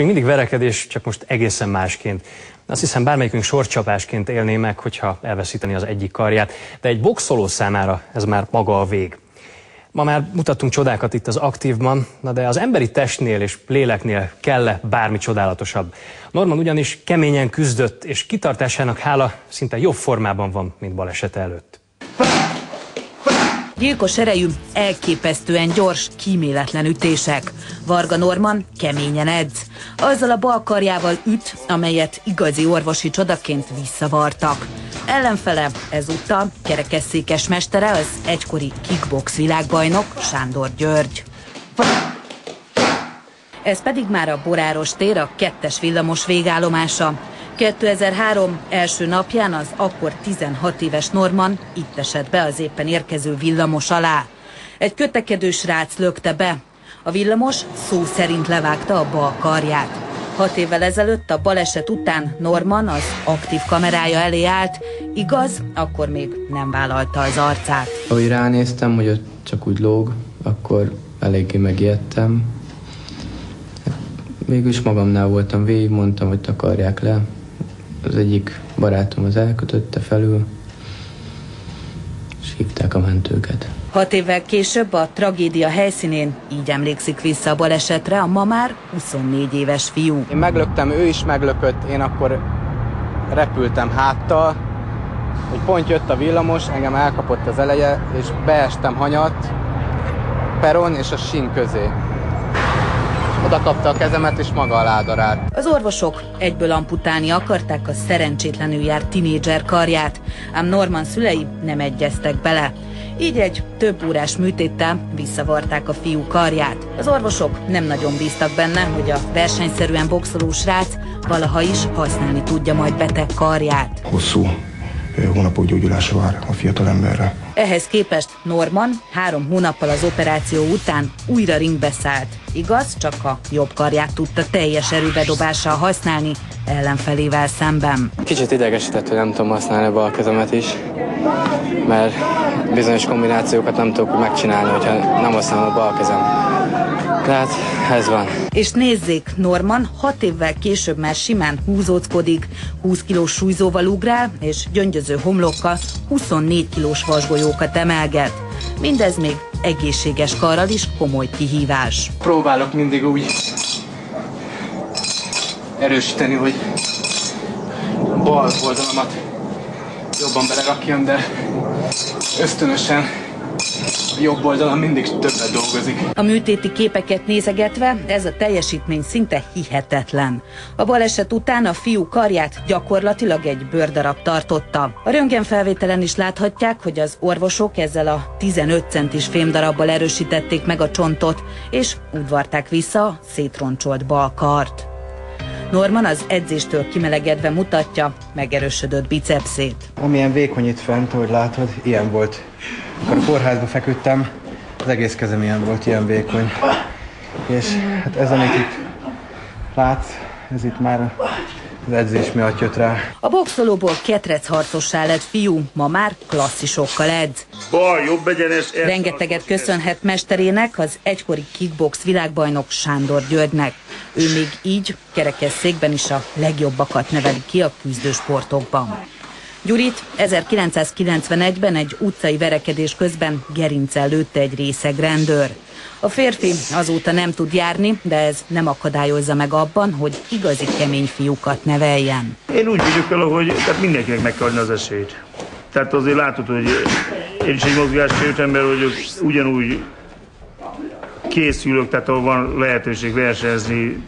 még mindig verekedés, csak most egészen másként. Azt hiszem, bármelyikünk sorcsapásként élné meg, hogyha elveszíteni az egyik karját, de egy boxoló számára ez már maga a vég. Ma már mutattunk csodákat itt az Aktívban, de az emberi testnél és léleknél kell-e bármi csodálatosabb. Norman ugyanis keményen küzdött, és kitartásának hála szinte jobb formában van, mint balesete előtt. Gyilkos erejű, elképesztően gyors, kíméletlen ütések. Varga Norman keményen edz. Azzal a bal karjával üt, amelyet igazi orvosi csodaként visszavartak. Ellenfele ezúttal kerekesszékes mestere, az egykori kickbox világbajnok Sándor György. Ez pedig már a Boráros tér, a 2-es villamos végállomása. 2003 első napján az akkor 16 éves Norman itt esett be az éppen érkező villamos alá. Egy kötekedő srác lökte be. A villamos szó szerint levágta a bal karját. 6 évvel ezelőtt a baleset után Norman az Aktív kamerája elé állt, igaz, akkor még nem vállalta az arcát. Ahogy ránéztem, hogy ott csak úgy lóg, akkor eléggé megijedtem. Végülis magamnál voltam, végigmondtam, hogy takarják le. Az egyik barátom az elkötötte felül, és hívták a mentőket. 6 évvel később a tragédia helyszínén így emlékszik vissza a balesetre a ma már 24 éves fiú. Én meglöktem, ő is meglökött, én akkor repültem háttal, hogy pont jött a villamos, engem elkapott az eleje, és beestem hanyat, peron és a sín közé. Oda kapta a kezemet, és maga alá darált. Az orvosok egyből amputálni akarták a szerencsétlenül járt tinédzser karját, ám Norman szülei nem egyeztek bele. Így egy több órás műtéttel visszavarták a fiú karját. Az orvosok nem nagyon bíztak benne, hogy a versenyszerűen boxoló srác valaha is használni tudja majd beteg karját. Hosszú hónapok gyógyulása vár a fiatalemberre. Ehhez képest Norman 3 hónappal az operáció után újra ringbe szállt. Igaz, csak a jobb karját tudta teljes erőbedobással használni ellenfelével szemben. Kicsit idegesített, hogy nem tudom használni a bal kezemet is, mert bizonyos kombinációkat nem tudok megcsinálni, hogyha nem használom a bal kezem. Tehát ez van. És nézzék, Norman 6 évvel később már simán húzóckodik, 20 kilós súlyzóval ugrál, és gyöngyöző homlokkal 24 kilós vasgolyókat emelget. Mindez még egészséges karral is komoly kihívás. Próbálok mindig úgy erősíteni, hogy a bal oldalamat jobban belerakjam, de ösztönösen a jobb oldalon mindig többet dolgozik. A műtéti képeket nézegetve ez a teljesítmény szinte hihetetlen. A baleset után a fiú karját gyakorlatilag egy bőrdarab tartotta. A röntgenfelvételen is láthatják, hogy az orvosok ezzel a 15 centis fémdarabbal erősítették meg a csontot, és udvarták vissza a szétroncsolt bal kart. Norman az edzéstől kimelegedve mutatja megerősödött bicepszét. Amilyen vékony itt fent, ahogy látod, ilyen volt. Amikor a kórházba feküdtem, az egész kezem ilyen volt, ilyen vékony. És hát ez, amit itt látsz, ez itt már az edzés miatt jött rá. A boxolóból ketrecharcossá lett fiú, ma már klasszisokkal edz. Bal, jobb egyenes. Rengeteget köszönhet mesterének, az egykori kickbox világbajnok Sándor Györgynek. Ő még így kerekesszékben is a legjobbakat neveli ki a küzdősportokban. Gyurit 1991-ben egy utcai verekedés közben gerincel lőtte egy részeg rendőr. A férfi azóta nem tud járni, de ez nem akadályozza meg abban, hogy igazi kemény fiúkat neveljen. Én úgy vagyok vele, hogy tehát mindenkinek meg kell adni az esélyt. Tehát azért látod, hogy én is egy mozgássérült ember vagyok, ugyanúgy készülök, tehát ahol van lehetőség versenyezni,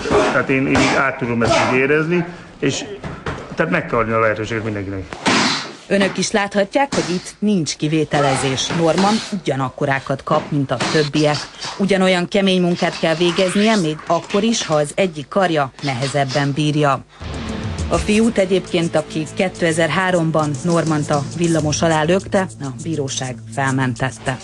tehát én át tudom ezt érezni, és tehát meg kell adni a lehetőséget mindenkinek. Önök is láthatják, hogy itt nincs kivételezés. Norman ugyanakkorákat kap, mint a többiek. Ugyanolyan kemény munkát kell végeznie, még akkor is, ha az egyik karja nehezebben bírja. A fiút egyébként, aki 2003-ban Normant a villamos alá lökte, a bíróság felmentette.